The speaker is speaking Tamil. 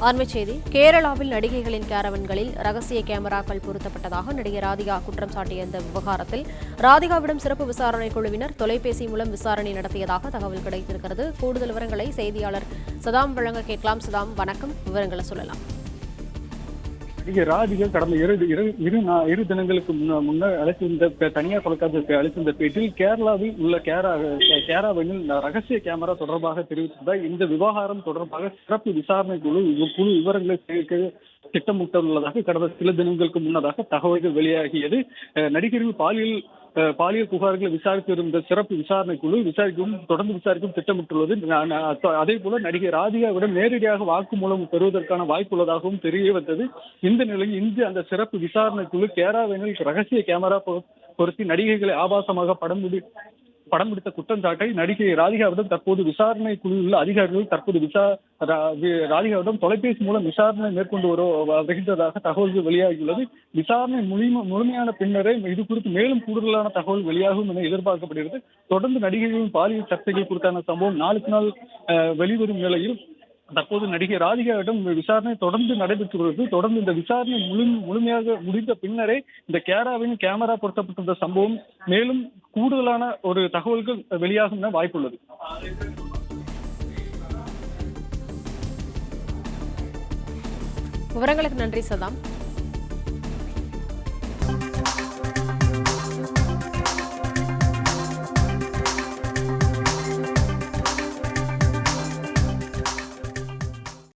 அண்மைச் செய்தி. கேரளாவில் நடிகைகளின் கேரவன்களில் ரகசிய கேமராக்கள் பொருத்தப்பட்டதாக நடிகை ராதிகா குற்றம் சாட்டிய இந்த விவகாரத்தில் ராதிகாவிடம் சிறப்பு விசாரணை குழுவினர் தொலைபேசி மூலம் விசாரணை நடத்தியதாக தகவல் கிடைத்திருக்கிறது. கூடுதல் விவரங்களை செய்தியாளர் சதாம் வழங்க கேட்கலாம். சதாம், வணக்கம். விவரங்களை சொல்லலாம். நடிகை ராதிகா கடந்த இரு தினங்களுக்கு முன்னர் அழைத்திருந்த தனியார் தொலைக்காட்சிக்கு அளித்திருந்த பேட்டில் கேரளாவில் உள்ள கேராவனில் ரகசிய கேமரா தொடர்பாக தெரிவித்ததால் இந்த விவகாரம் தொடர்பாக சிறப்பு விசாரணை குழு விவரங்களை சேர்க்க திட்டமிட்டுள்ளதாக கடந்த சில தினங்களுக்கு முன்னதாக தகவல்கள் வெளியாகியது. நடிகர்கள் பாலியல் புகார்களை விசாரித்திருந்த சிறப்பு விசாரணை குழு தொடர்ந்து விசாரிக்கும் திட்டமிட்டுள்ளது. அதே போல நடிகை ராதிகாவிடம் நேரடியாக வாக்குமூலம் பெறுவதற்கான வாய்ப்பு உள்ளதாகவும் தெரிய வந்தது. இந்த நிலையில் இன்று அந்த சிறப்பு விசாரணை குழு கேராவனில் ரகசிய கேமரா பொருத்தி நடிகைகளை ஆபாசமாக படம் பிடித்த குற்றச்சாட்டை நடிகை ராதிகாவிடம் தற்போது விசாரணை குழுவில் உள்ள அதிகாரிகள் ராதிகாவிடம் தொலைபேசி மூலம் விசாரணை மேற்கொண்டு வருகின்றதாக தகவல்கள் வெளியாகியுள்ளது. விசாரணை முழுமையான பின்னரே இது குறித்து மேலும் கூடுதலான தகவல் வெளியாகும் என எதிர்பார்க்கப்படுகிறது. தொடர்ந்து நடிகைகளின் பாலியல் சர்ச்சைகள் குறித்தான சம்பவம் நாளுக்கு நாள் வெளிவரும் நிலையில் தற்போது நடிகை ராதிகாவிடம் விசாரணை தொடர்ந்து நடைபெற்று வருகிறது. தொடர்ந்து இந்த விசாரணை முழுமையாக முடிந்த பின்னரே இந்த கேராவின் கேமரா பொருத்தப்பட்டிருந்த சம்பவம் மேலும் கூடுதலான ஒரு தகவல்கள் வெளியாகும் என வாய்ப்புள்ளது. விவரங்களுக்கு நன்றி சதாம்.